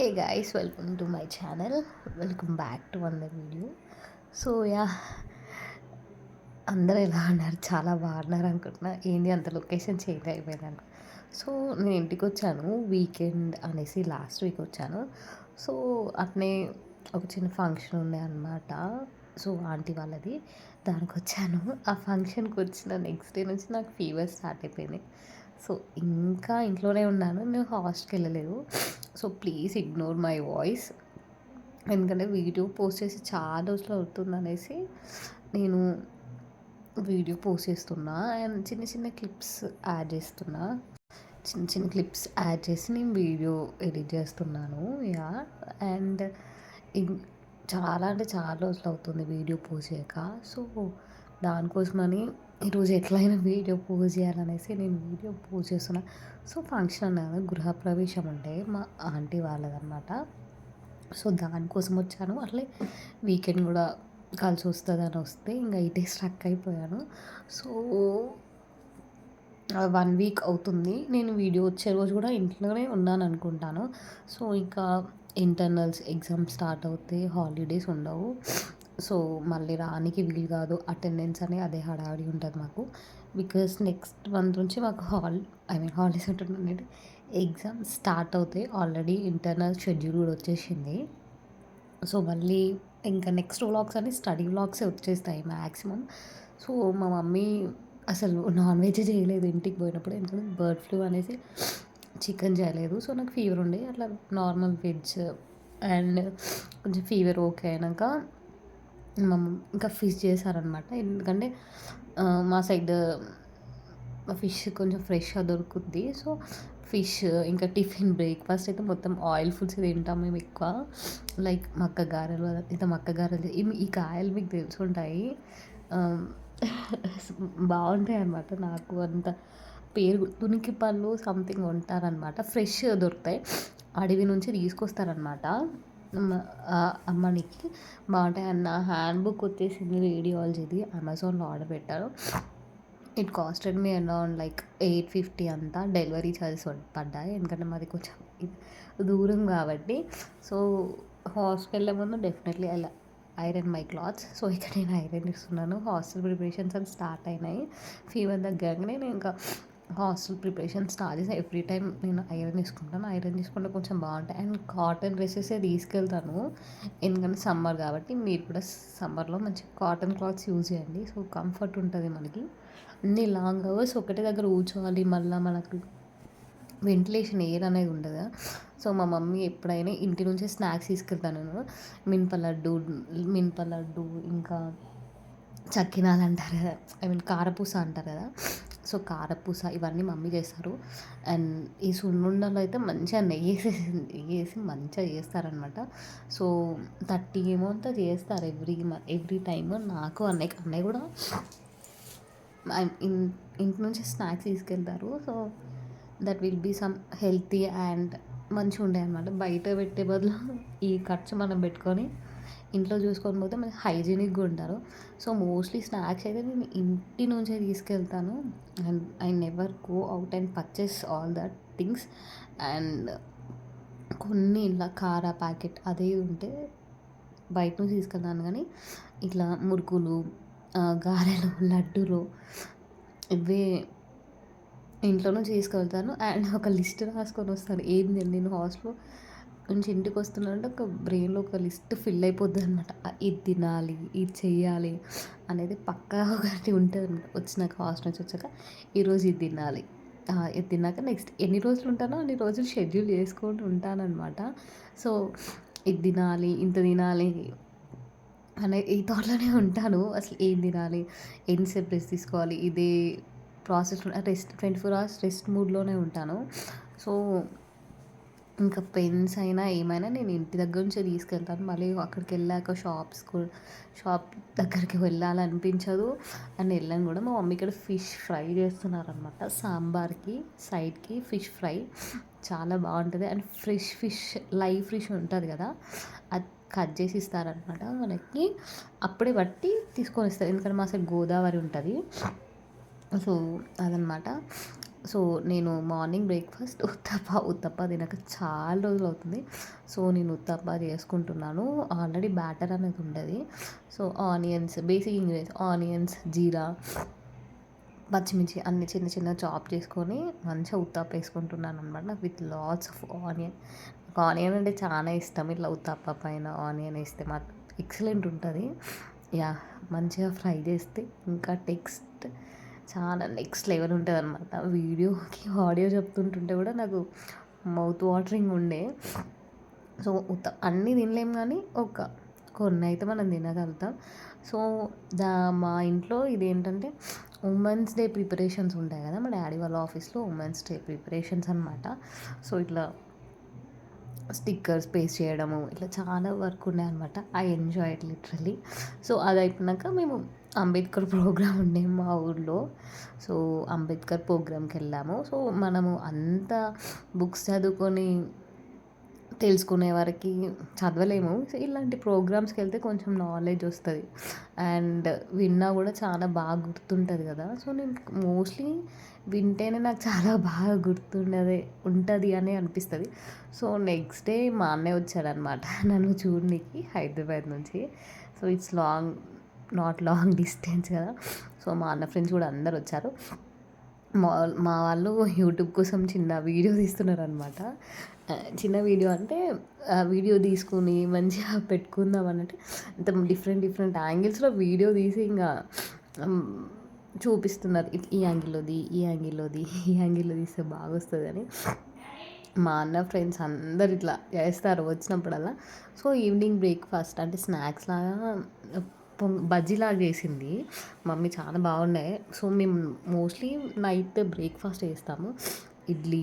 Hey guys, welcome to my channel. Welcome back to another video. So అందరూ ఎలా ఉన్నారు? చాలా బాగున్నారు అనుకుంటున్నా. ఏంటి అంత లొకేషన్ చేంజ్ అయిపోయిందని. సో నేను ఇంటికి వచ్చాను వీకెండ్ అనేసి లాస్ట్ వీక్ వచ్చాను. సో అట్నే ఒక చిన్న ఫంక్షన్ ఉండే అనమాట. సో ఆంటీ వాళ్ళది దానికి వచ్చాను. ఆ ఫంక్షన్కి వచ్చిన నెక్స్ట్ డే నుంచి నాకు ఫీవర్ స్టార్ట్ అయిపోయింది. సో ఇంకా ఇంట్లోనే ఉన్నాను. నేను హాస్టల్కి వెళ్ళలేదు. So please ignore my voice. ఎందుకంటే వీడియో పోస్ట్ చేసి చాలా రోజులు అవుతుందనేసి నేను వీడియో పోస్ట్ చేస్తున్నా. అండ్ చిన్న చిన్న క్లిప్స్ యాడ్ చేస్తున్నా. చిన్న చిన్న క్లిప్స్ యాడ్ చేసి నేను వీడియో ఎడిట్ చేస్తున్నాను. యా అండ్ చాలా అంటే చాలా రోజులు అవుతుంది వీడియో పోస్ట్ చేయక. సో దానికోసమని ఈరోజు ఎట్లయినా వీడియో పోస్ట్ చేయాలనేసి నేను వీడియో పోస్ట్ చేస్తున్నా. సో ఫంక్షన్ అన్నాను, గృహప్రవేశం ఉంటే మా ఆంటీ వాళ్ళదన్నమాట. సో దానికోసం వచ్చాను. అట్లే వీకెండ్ కూడా కలిసి వస్తుందని వస్తే ఇంకా ఇటే స్ట్రక్ అయిపోయాను. సో 1 వీక్ అవుతుంది. నేను వీడియో వచ్చే రోజు కూడా ఇంట్లోనే ఉన్నాను అనుకుంటాను. సో ఇంకా ఇంటర్నల్స్ ఎగ్జామ్స్ స్టార్ట్ అవుతాయి, హాలిడేస్ ఉండవు. సో మళ్ళీ రానికి వీలు కాదు. అటెండెన్స్ అని అదే హడావిడి ఉంటుంది మాకు. బికాస్ నెక్స్ట్ మంత్ నుంచి మాకు హాలిడేస్ ఉంటుందంటే ఎగ్జామ్స్ స్టార్ట్ అవుతాయి. ఆల్రెడీ ఇంటర్నల్ షెడ్యూల్ కూడా వచ్చేసింది. సో మళ్ళీ ఇంకా నెక్స్ట్ వ్లాగ్స్ అన్ని స్టడీ వ్లాగ్సే వచ్చేస్తాయి మ్యాక్సిమం. సో మా మమ్మీ అసలు నాన్ వెజ్ చేయలేదు ఇంటికి పోయినప్పుడు. ఎందుకంటే బర్డ్ ఫ్లూ అనేసి చికెన్ చేయలేదు. సో నాకు ఫీవర్ ఉండే అట్లా నార్మల్ వెజ్ అండ్ కొంచెం ఫీవర్ ఓకే అయినాక మా ఇంకా ఫిష్ చేశారనమాట. ఎందుకంటే మా సైడ్ ఫిష్ కొంచెం ఫ్రెష్గా దొరుకుద్ది. సో ఫిష్ ఇంకా టిఫిన్ బ్రేక్ఫాస్ట్ అయితే మొత్తం ఆయిల్ ఫుడ్స్ తింటాం మేము ఎక్కువ. లైక్ మక్క గారెలు, మక్క గారెలు ఈ కాయలు మీకు తెలిసి ఉంటాయి. బాగుంటాయి అన్నమాట. నాకు అంత పేరు తునికి పళ్ళు సంథింగ్ ఉంటారనమాట. ఫ్రెష్ దొరుకుతాయి, అడవి నుంచి తీసుకొస్తారనమాట. అమ్మనికి బాగుంటాయి. అన్న హ్యాండ్ బుక్ వచ్చేసింది రేడియాలజీది, అమెజాన్లో ఆర్డర్ పెట్టారు. It costed me around like 850 అంతా. డెలివరీ ఛార్జెస్ పడ్డాయి ఎందుకంటే మాది కొంచెం దూరం కాబట్టి. సో హాస్టల్కి వెళ్ళే ముందు డెఫినెట్లీ అలా ఐరన్ మై క్లాత్స్. సో ఇక్కడ నేను ఐరన్ ఇస్తున్నాను. హాస్టల్ ప్రిపరేషన్స్ అని స్టార్ట్ అయినాయి. ఫీవర్ తగ్గగానే నేను ఇంకా హాస్టల్ ప్రిపరేషన్ స్టార్ట్ చేసి ఎవ్రీ టైం నేను ఐరన్ తీసుకుంటాను. ఐరన్ తీసుకుంటే కొంచెం బాగుంటాయి. అండ్ కాటన్ డ్రెస్సెసే తీసుకెళ్తాను ఎందుకంటే సమ్మర్ కాబట్టి. మీరు కూడా సమ్మర్లో మంచి కాటన్ క్లాత్స్ యూజ్ చేయండి. సో కంఫర్ట్ ఉంటుంది మనకి. అన్ని లాంగ్ అవర్స్ ఒకటే దగ్గర కూర్చోవాలి, మళ్ళీ మనకు వెంటిలేషన్ ఎయిర్ అనేది ఉండదు. సో మా మమ్మీ ఎప్పుడైనా ఇంటి నుంచే స్నాక్స్ తీసుకెళ్తాను నేను. మినప లడ్డు ఇంకా చక్కినాలు అంటారు కదా, కారపూస అంటారు కదా. సో కారపూస ఇవన్నీ మమ్మీ చేస్తారు. అండ్ ఈ సున్నుండలు అయితే మంచిగా నెయ్యేసి మంచిగా చేస్తారనమాట. సో 30 ఏమో అంతా చేస్తారు ఎవ్రీ టైమ్. నాకు అన్నయ్య కూడా ఇంటి నుంచి స్నాక్స్ తీసుకెళ్తారు. So that will be some healthy and మంచిగా ఉంటాయి అన్నమాట. బయట పెట్టే బదులు ఈ ఖర్చు మనం పెట్టుకొని ఇంట్లో చూసుకొని పోతే మనకి హైజీనిక్గా ఉంటారు. సో మోస్ట్లీ స్నాక్స్ అయితే నేను ఇంటి నుంచే తీసుకెళ్తాను. And I never go out and purchase all that things. And కొన్ని ఇలా కార ప్యాకెట్ అదే ఉంటే బయట నుంచి తీసుకెళ్తాను. కానీ ఇట్లా మురుకులు, గారెలు, లడ్డూలు ఇవే ఇంట్లో నుంచి తీసుకెళ్తాను. అండ్ ఒక లిస్ట్ రాసుకొని వస్తాను. ఏంది నేను హాస్టల్లో నుంచి ఇంటికి వస్తున్నానంటే ఒక బ్రెయిన్లో ఒక లిస్ట్ ఫిల్ అయిపోద్ది అనమాట. ఇది తినాలి, ఇది చెయ్యాలి అనేది పక్కా ఒకటి ఉంటుంది అనమాట. వచ్చినాక హాస్టల్ నుంచి వచ్చాక ఈరోజు ఇది తినాలి, ఇది తిన్నాక నెక్స్ట్ ఎన్ని రోజులు ఉంటానో అన్ని రోజులు షెడ్యూల్ చేసుకుంటూ ఉంటానన్నమాట. సో ఇది తినాలి, ఇంత తినాలి అనే ఈ థాట్లోనే ఉంటాను. అసలు ఏం తినాలి, ఎంతసేపు రెస్ట్ తీసుకోవాలి, ఇదే ప్రాసెస్ రెస్ట్ 24 hours రెస్ట్ మూడ్లోనే ఉంటాను. సో ఇంకా పెన్స్ అయినా ఏమైనా నేను ఇంటి దగ్గర నుంచే తీసుకెళ్తాను. మళ్ళీ అక్కడికి వెళ్ళాక షాప్ దగ్గరికి వెళ్ళాలనిపించదు. అండ్ వెళ్ళాను కూడా. మా మమ్మీ ఇక్కడ ఫిష్ ఫ్రై చేస్తున్నారనమాట. సాంబార్కి సైడ్కి ఫిష్ ఫ్రై చాలా బాగుంటుంది. అండ్ ఫిష్ లైవ్ ఫిష్ ఉంటుంది కదా, అది కట్ చేసి ఇస్తారనమాట మనకి. అప్పుడే బట్టి తీసుకొని ఇస్తారు ఎందుకంటే మా సైడ్ గోదావరి ఉంటుంది. సో అదనమాట. సో, నేను మార్నింగ్ బ్రేక్‌ఫాస్ట్ ఉత్తప్ప తినక చాలా రోజులవుతుంది. సో, నేను ఉత్తప్ప చేసుకుంటున్నాను. ఆల్రెడీ బ్యాటర్ అనేది ఉంటది. So, onions basic ingredients onions, జీరా, పచ్చిమిర్చి అన్నీ చిన్న చిన్నగా చాప్ చేసుకొని మంచిగా ఉత్తప్ప ఏసుకుంటున్నాననమాట. With lots of onion. నాకు ఆనియన్ అంటే చాలా ఇష్టం. ఇట్లా ఉత్తప్ప పైన ఆనియన్ ఏస్తే మాత్రం ఎక్సలెంట్ ఉంటది. యాహ్! మంచిగా ఫ్రై చేస్తే ఇంకా చాలా నెక్స్ట్ లెవెల్ ఉంటదనమాట. వీడియోకి ఆడియో చెప్తుంటుంటే కూడా నాకు మౌత్ వాటరింగ్ ఉండే. సో, అన్నీ తినలేము గానీ కొన్నైతే మనం తినగలుగుతాం. సో, దా మా ఇంట్లో ఇదేంటంటే ఉమెన్స్ డే ప్రిపరేషన్స్ ఉంటాయి కదా! మా డ్యాడీ వాళ్ళ ఆఫీస్‌లో ఉమెన్స్ డే ప్రిపరేషన్స్ అనమాట. సో, ఇట్లా స్టిక్కర్స్ పేస్ట్ చేయడము ఇట్లా చాలా వర్క్ ఉండే అనమాట. I enjoy it literally. So, అది అయిపోయినాక మేము అంబేద్కర్ ప్రోగ్రామ్ ఉండే మా ఊర్లో. సో, అంబేద్కర్ ప్రోగ్రామ్‌కెళ్ళాము. సో, మనము అంత బుక్స్ చదువుకొని తెలుసుకునే వరకి చదవలేము. సో, ఇలాంటి ప్రోగ్రామ్స్‌కెళ్తే కొంచెం నాలెడ్జ్ వస్తది. అండ్ విన్నా కూడా చాలా బాగా గుర్తుంటది కదా! సో, నేను మోస్ట్‌లీ వింటేనే నాకు చాలా బాగా గుర్తుండదే ఉంటది అని అనిపిస్తది. సో, నెక్స్ట్ డే మా అన్నయ్య వచ్చాడనమాట నన్ను చూడనీకి హైదరాబాద్ నుంచి. So, it's not long distance కదా! సో, మా అన్న ఫ్రెండ్స్ కూడా అందరొచ్చారు. మా మా వాళ్ళు యూట్యూబ్ కోసం చిన్న వీడియో తీస్తున్నారనమాట. చిన్న వీడియో అంటే వీడియో తీసుకొని మంచిగా పెట్టుకుందాం అన్నట్టు అంత డిఫరెంట్ డిఫరెంట్ యాంగిల్స్‌లో వీడియో తీసి ఇంగా హ్మ్, చూపిస్తున్నారు. ఈ యాంగిల్‌లోది, ఈ యాంగిల్‌లోది, ఈ యాంగిల్‌లో తీస్తే బాగొస్తదని. మా అన్న ఫ్రెండ్స్ అందరు ఇట్లా చేస్తారు వచ్చినప్పుడల్లా. సో, ఈవినింగ్ బ్రేక్‌ఫాస్ట్ అంటే స్నాక్స్‌లాగా బజ్జీలాగా చేసింది మమ్మీ. చాలా బాగున్నాయి. సో, మేము మోస్ట్‌లీ నైట్ బ్రేక్‌ఫాస్ట్ చేస్తాము. ఇడ్లీ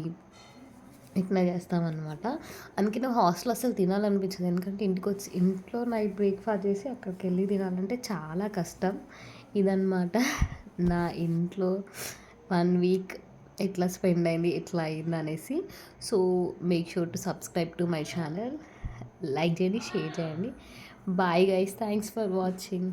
ఇట్లా చేస్తామన్నమాట. అందుకే నాకు హాస్టల్‌లో అసలు తినాలనిపించదు. ఎందుకంటే ఇంట్లో నైట్ బ్రేక్‌ఫాస్ట్ చేసి అక్కడికెళ్ళి తినాలంటే చాలా కష్టం. ఇదన్నమాట నా ఇంట్లో 1 వీక్ ఎట్లా స్పెండ్ అయింది, ఎట్లా అయిందనేసి. So, make sure to subscribe to my channel. Like చేయండి, షేర్ చేయండి. Bye guys. Thanks for watching.